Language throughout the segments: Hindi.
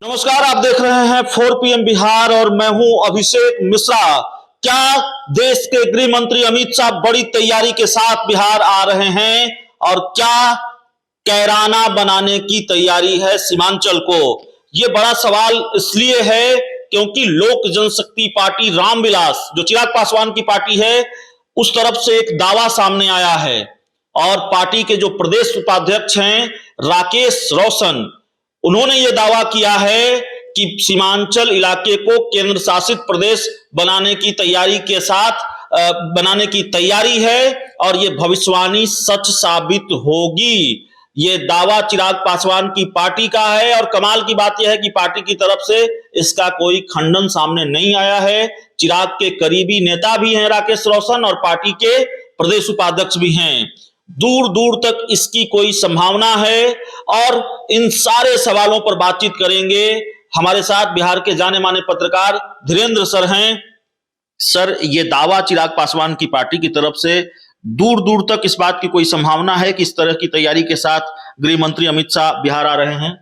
नमस्कार, आप देख रहे हैं 4 PM बिहार और मैं हूं अभिषेक मिश्रा। क्या देश के गृह मंत्री अमित शाह बड़ी तैयारी के साथ बिहार आ रहे हैं और क्या कैराना बनाने की तैयारी है सीमांचल को? ये बड़ा सवाल इसलिए है क्योंकि लोक जनशक्ति पार्टी रामविलास, जो चिराग पासवान की पार्टी है, उस तरफ से एक दावा सामने आया है और पार्टी के जो प्रदेश उपाध्यक्ष हैं राकेश रोशन, उन्होंने ये दावा किया है कि सीमांचल इलाके को केंद्र शासित प्रदेश बनाने की तैयारी है और ये भविष्यवाणी सच साबित होगी। ये दावा चिराग पासवान की पार्टी का है और कमाल की बात यह है कि पार्टी की तरफ से इसका कोई खंडन सामने नहीं आया है। चिराग के करीबी नेता भी हैं राकेश रोशन और पार्टी के प्रदेश उपाध्यक्ष भी हैं। दूर दूर तक इसकी कोई संभावना है और इन सारे सवालों पर बातचीत करेंगे। हमारे साथ बिहार के जाने माने पत्रकार धीरेन्द्र सर हैं। सर, ये दावा चिराग पासवान की पार्टी की तरफ से दूर दूर तक इस बात की कोई संभावना है कि इस तरह की तैयारी के साथ गृह मंत्री अमित शाह बिहार आ रहे हैं?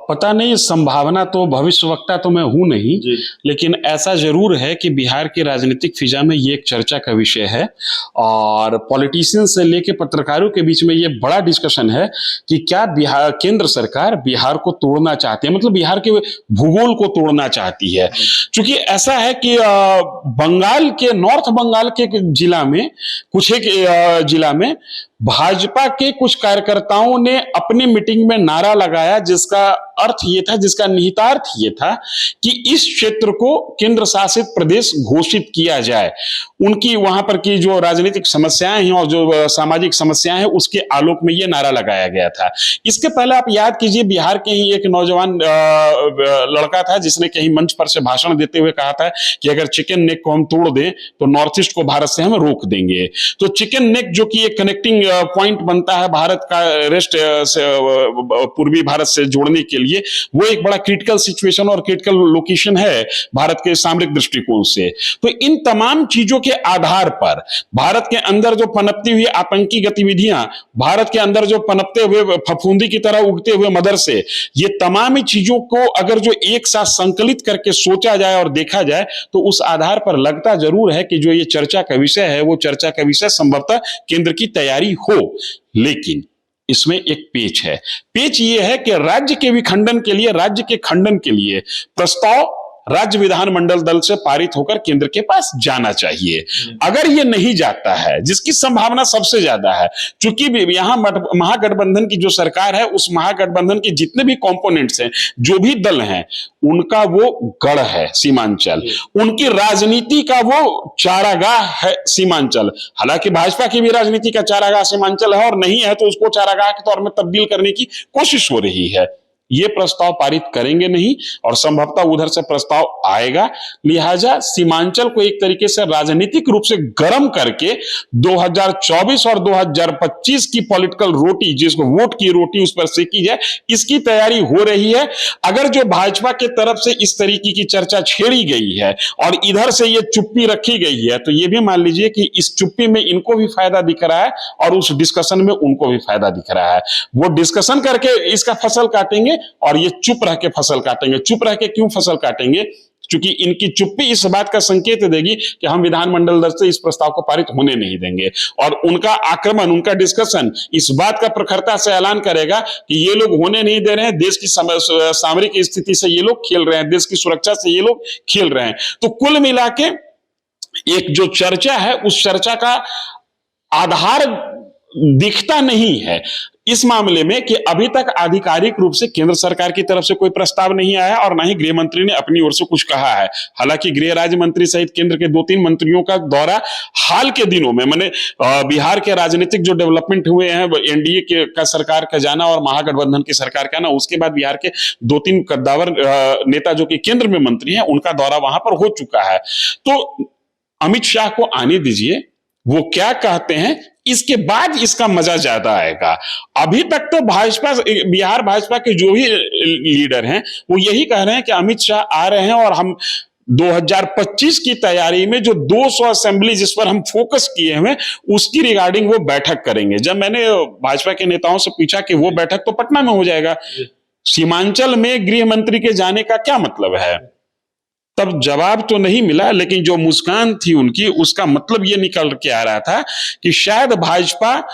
पता नहीं, संभावना तो भविष्यवक्ता तो मैं हूं नहीं, लेकिन ऐसा जरूर है कि बिहार की राजनीतिक फिजा में ये एक चर्चा का विषय है और पॉलिटिशियन से लेके पत्रकारों के बीच में ये बड़ा डिस्कशन है कि क्या बिहार केंद्र सरकार बिहार को तोड़ना चाहती है, मतलब बिहार के भूगोल को तोड़ना चाहती है। क्योंकि ऐसा है कि बंगाल के नॉर्थ बंगाल के जिला में कुछ एक जिला में भाजपा के कुछ कार्यकर्ताओं ने अपनी मीटिंग में नारा लगाया जिसका अर्थ ये था, जिसका निहितार्थ ये था कि इस क्षेत्र को केंद्र शासित प्रदेश घोषित किया जाए। उनकी वहां पर की जो राजनीतिक समस्याएं हैं और जो सामाजिक समस्याएं हैं उसके आलोक में ये नारा लगाया गया था। इसके पहले आप याद कीजिए, बिहार के ही एक नौजवान लड़का था जिसने कहीं मंच पर से भाषण देते हुए कहा था कि अगर चिकन नेक को हम तोड़ दें तो नॉर्थ ईस्ट को भारत से हम रोक देंगे। तो चिकन नेक जो कि एक कनेक्टिंग पॉइंट बनता है भारत का रेस्ट पूर्वी भारत से जोड़ने के लिए, वो एक बड़ा क्रिटिकल सिचुएशन और क्रिटिकल लोकेशन है भारत के सामरिक दृष्टिकोण से। तो इन तमाम चीजों के आधार पर भारत के अंदर जो पनपती हुई आतंकी गतिविधियां, भारत के अंदर जो पनपते हुए फफूंदी की तरह उगते हुए मदरसे, ये तमाम चीजों को अगर जो एक साथ संकलित करके सोचा जाए और देखा जाए तो उस आधार पर लगता जरूर है कि जो ये चर्चा का विषय है वो चर्चा का विषय संभवतः केंद्र की तैयारी हो। लेकिन इसमें एक पेच है। पेच ये है कि राज्य के विखंडन के लिए, राज्य के खंडन के लिए प्रस्ताव राज्य विधानमंडल दल से पारित होकर केंद्र के पास जाना चाहिए। अगर ये नहीं जाता है, जिसकी संभावना सबसे ज्यादा है, क्योंकि यहां महागठबंधन की जो सरकार है, उस महागठबंधन के जितने भी कंपोनेंट्स हैं, जो भी दल हैं, उनका वो गढ़ है सीमांचल, उनकी राजनीति का वो चारागाह है सीमांचल। हालांकि भाजपा की भी राजनीति का चारागाह सीमांचल है और नहीं है तो उसको चारागाह के तौर में तब्दील करने की कोशिश हो रही है। ये प्रस्ताव पारित करेंगे नहीं और संभवतः उधर से प्रस्ताव आएगा। लिहाजा सीमांचल को एक तरीके से राजनीतिक रूप से गर्म करके 2024 और 2025 की पॉलिटिकल रोटी, जिसको वोट की रोटी उस पर सेकी जाए, इसकी तैयारी हो रही है। अगर जो भाजपा के तरफ से इस तरीके की चर्चा छेड़ी गई है और इधर से ये चुप्पी रखी गई है, तो ये भी मान लीजिए कि इस चुप्पी में इनको भी फायदा दिख रहा है और उस डिस्कशन में उनको भी फायदा दिख रहा है। वो डिस्कशन करके इसका फसल काटेंगे और ये चुप रह के फसल काटेंगे। चुप रह के क्यों फसल काटेंगे? क्योंकि इनकी चुप्पी इस बात का संकेत देगी कि हम विधानमंडल दल से इस प्रस्ताव को पारित होने नहीं देंगे, और उनका आक्रमण, उनका डिस्कशन इस बात का प्रखरता से ऐलान करेगा कि ये लोग होने नहीं दे रहे हैं, देश की सामरिक स्थिति से ये लोग खेल रहे हैं, देश की सुरक्षा से ये लोग खेल रहे हैं। तो कुल मिला के एक जो चर्चा है, उस चर्चा का आधार दिखता नहीं है इस मामले में कि अभी तक आधिकारिक रूप से केंद्र सरकार की तरफ से कोई प्रस्ताव नहीं आया और ना ही गृह मंत्री ने अपनी ओर से कुछ कहा है। हालांकि गृह राज्य मंत्री सहित केंद्र के 2-3 मंत्रियों का दौरा हाल के दिनों में, मैंने बिहार के राजनीतिक जो डेवलपमेंट हुए हैं, एनडीए का सरकार का जाना और महागठबंधन की सरकार का ना, उसके बाद बिहार के 2-3 कद्दावर नेता जो कि केंद्र में मंत्री हैं, उनका दौरा वहां पर हो चुका है। तो अमित शाह को आने दीजिए, वो क्या कहते हैं, इसके बाद इसका मजा ज्यादा आएगा। अभी तक तो भाजपा, बिहार भाजपा के जो भी लीडर हैं वो यही कह रहे हैं कि अमित शाह आ रहे हैं और हम 2025 की तैयारी में जो 200 असेंबली जिस पर हम फोकस किए हुए, उसकी रिगार्डिंग वो बैठक करेंगे। जब मैंने भाजपा के नेताओं से पूछा कि वो बैठक तो पटना में हो जाएगा, सीमांचल में गृह मंत्री के जाने का क्या मतलब है? तब जवाब तो नहीं मिला, लेकिन जो मुस्कान थी उनकी, उसका मतलब ये निकल के आ रहा था कि शायद भाजपा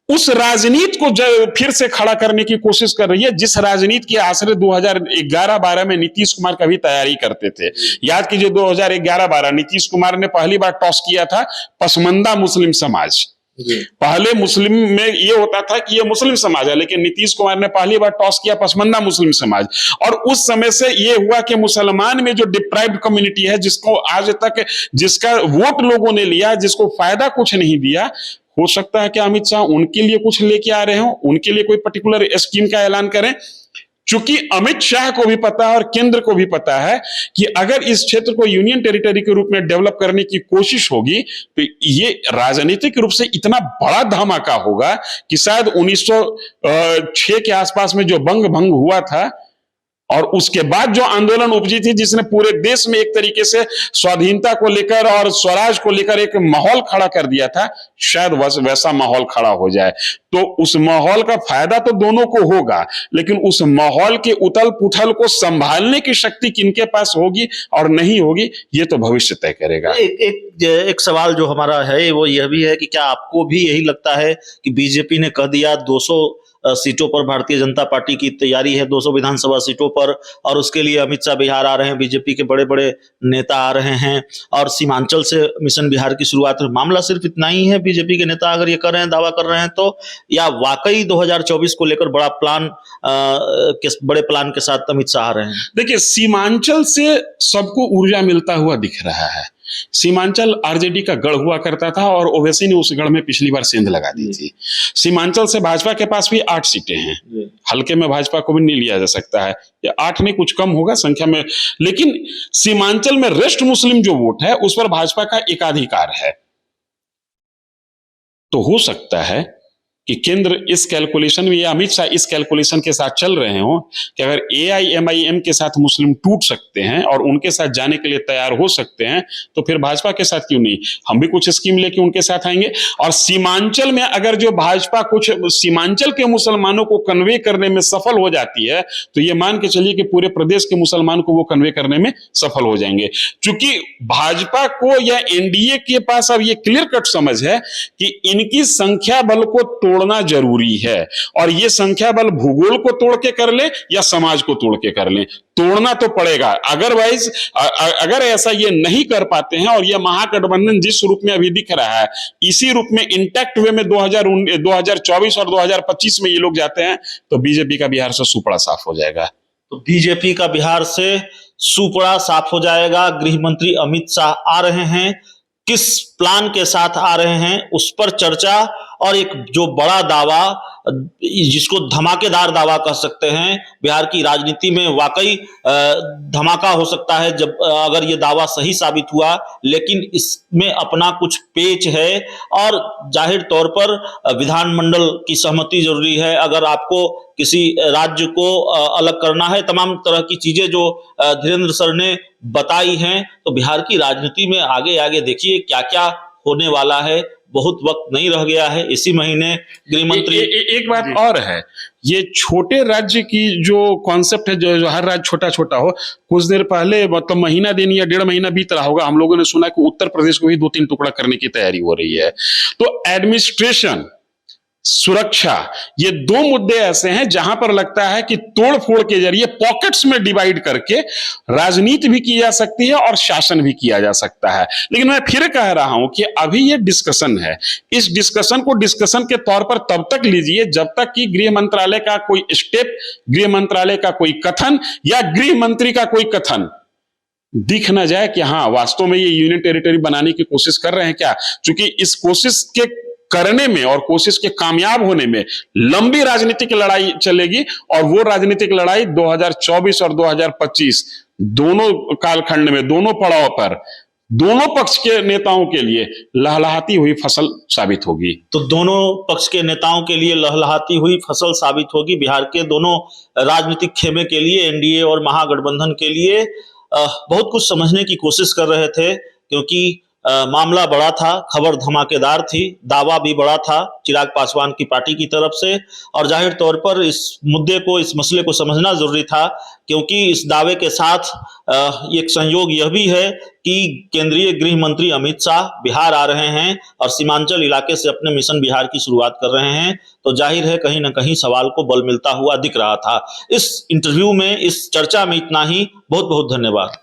उस राजनीति को फिर से खड़ा करने की कोशिश कर रही है, जिस राजनीति की आश्रय 2011-12 में नीतीश कुमार का भी तैयारी करते थे। याद कीजिए 2011-12 नीतीश कुमार ने पहली बार टॉस किया था पसमंदा मुस्लिम समाज। पहले मुस्लिम में ये होता था कि ये मुस्लिम समाज है, लेकिन नीतीश कुमार ने पहली बार टॉस किया पसमंदा मुस्लिम समाज, और उस समय से ये हुआ कि मुसलमान में जो डिप्राइव्ड कम्युनिटी है, जिसको आज तक जिसका वोट लोगों ने लिया, जिसको फायदा कुछ नहीं दिया, हो सकता है कि अमित शाह उनके लिए कुछ लेके आ रहे हो, उनके लिए कोई पर्टिकुलर स्कीम का ऐलान करें। चूंकि अमित शाह को भी पता है और केंद्र को भी पता है कि अगर इस क्षेत्र को यूनियन टेरिटरी के रूप में डेवलप करने की कोशिश होगी तो ये राजनीतिक रूप से इतना बड़ा धमाका होगा कि शायद 1906 के आसपास में जो बंग भंग हुआ था और उसके बाद जो आंदोलन उपजी थी, जिसने पूरे देश में एक तरीके से स्वाधीनता को लेकर और स्वराज को लेकर एक माहौल खड़ा कर दिया था, शायद वैसा माहौल खड़ा हो जाए। तो उस माहौल का फायदा तो दोनों को होगा, लेकिन उस माहौल के उथल पुथल को संभालने की शक्ति किनके पास होगी और नहीं होगी, ये तो भविष्य तय करेगा। एक सवाल जो हमारा है वो यह भी है कि क्या आपको भी यही लगता है कि बीजेपी ने कह दिया 200 सीटों पर भारतीय जनता पार्टी की तैयारी है, 200 विधानसभा सीटों पर, और उसके लिए अमित शाह बिहार आ रहे हैं, बीजेपी के बड़े बड़े नेता आ रहे हैं, और सीमांचल से मिशन बिहार की शुरुआत है। मामला सिर्फ इतना ही है बीजेपी के नेता अगर ये कर रहे हैं, दावा कर रहे हैं तो, या वाकई 2024 को लेकर बड़े प्लान के साथ अमित शाह आ रहे हैं? देखिए, सीमांचल से सबको ऊर्जा मिलता हुआ दिख रहा है। सीमांचल आरजेडी का गढ़ हुआ करता था और ओवैसी ने उस गढ़ में पिछली बार सेंध लगा दी थी। सीमांचल से भाजपा के पास भी 8 सीटें हैं, हल्के में भाजपा को भी नहीं लिया जा सकता है, या 8 नहीं कुछ कम होगा संख्या में, लेकिन सीमांचल में रेस्ट मुस्लिम जो वोट है उस पर भाजपा का एकाधिकार है। तो हो सकता है कि केंद्र इस कैलकुलेशन में, या अमित शाह इस कैलकुलेशन के साथ चल रहे हो कि अगर AIMIM के साथ मुस्लिम टूट सकते हैं और उनके साथ जाने के लिए तैयार हो सकते हैं, तो फिर भाजपा के साथ क्यों नहीं, हम भी कुछ स्कीम लेके उनके साथ आएंगे। और सीमांचल में अगर जो भाजपा कुछ सीमांचल के मुसलमानों को कन्वे करने में सफल हो जाती है, तो ये मान के चलिए कि पूरे प्रदेश के मुसलमान को वो कन्वे करने में सफल हो जाएंगे। चूंकि भाजपा को या NDA के पास अब ये क्लियर कट समझ है कि इनकी संख्या बल को तोड़ना जरूरी है, और ये संख्या बल भूगोल को तोड़ के कर ले या समाज को तोड़ के कर ले, तोड़ना तो पड़ेगा। अगर ऐसा ये नहीं कर पाते हैं और ये महागठबंधन जिस रूप में अभी दिख रहा है, इसी रूप में इंटैक्ट वे में 2024 और 2025 में ये लोग जाते हैं, तो बीजेपी का बिहार से सुपड़ा साफ हो जाएगा। तो बीजेपी का बिहार से सुपड़ा साफ हो जाएगा। गृह मंत्री अमित शाह आ रहे हैं, किस प्लान के साथ आ रहे हैं उस पर चर्चा, और एक जो बड़ा दावा, जिसको धमाकेदार दावा कह सकते हैं, बिहार की राजनीति में वाकई धमाका हो सकता है जब अगर ये दावा सही साबित हुआ, लेकिन इसमें अपना कुछ पेच है, और जाहिर तौर पर विधानमंडल की सहमति जरूरी है। अगर आपको किसी राज्य को अलग करना है, तमाम तरह की चीजें जो धीरेन्द्र सर ने बताई हैं, तो बिहार की राजनीति में आगे आगे देखिए क्या क्या होने वाला है। बहुत वक्त नहीं रह गया है, इसी महीने गृह मंत्री एक बात और है, ये छोटे राज्य की जो कॉन्सेप्ट है, जो हर राज्य छोटा छोटा हो, कुछ देर पहले मतलब महीना दिन या 1.5 महीना बीत रहा होगा, हम लोगों ने सुना कि उत्तर प्रदेश को भी 2-3 टुकड़ा करने की तैयारी हो रही है। तो एडमिनिस्ट्रेशन, सुरक्षा, ये 2 मुद्दे ऐसे हैं जहां पर लगता है कि तोड़ फोड़ के जरिए पॉकेट्स में डिवाइड करके राजनीति भी की जा सकती है और शासन भी किया जा सकता है। लेकिन मैं फिर कह रहा हूं कि अभी ये डिस्कशन है, इस डिस्कशन को डिस्कशन के तौर पर तब तक लीजिए जब तक कि गृह मंत्रालय का कोई स्टेप, गृह मंत्रालय का कोई कथन या गृह मंत्री का कोई कथन दिख ना जाए कि हाँ वास्तव में ये यूनियन टेरिटरी बनाने की कोशिश कर रहे हैं क्या। क्योंकि इस कोशिश के करने में और कोशिश के कामयाब होने में लंबी राजनीतिक लड़ाई चलेगी, और वो राजनीतिक लड़ाई 2024 और 2025 दोनों कालखंड में, दोनों पड़ाव पर, दोनों पक्ष के नेताओं के लिए लहलहाती हुई फसल साबित होगी। तो दोनों पक्ष के नेताओं के लिए लहलहाती हुई फसल साबित होगी, बिहार के दोनों राजनीतिक खेमे के लिए, NDA और महागठबंधन के लिए। बहुत कुछ समझने की कोशिश कर रहे थे, क्योंकि मामला बड़ा था, खबर धमाकेदार थी, दावा भी बड़ा था चिराग पासवान की पार्टी की तरफ से, और जाहिर तौर पर इस मुद्दे को, इस मसले को समझना जरूरी था, क्योंकि इस दावे के साथ एक संयोग यह भी है कि केंद्रीय गृह मंत्री अमित शाह बिहार आ रहे हैं और सीमांचल इलाके से अपने मिशन बिहार की शुरुआत कर रहे हैं। तो जाहिर है कहीं ना कहीं सवाल को बल मिलता हुआ दिख रहा था। इस इंटरव्यू में, इस चर्चा में इतना ही। बहुत बहुत धन्यवाद।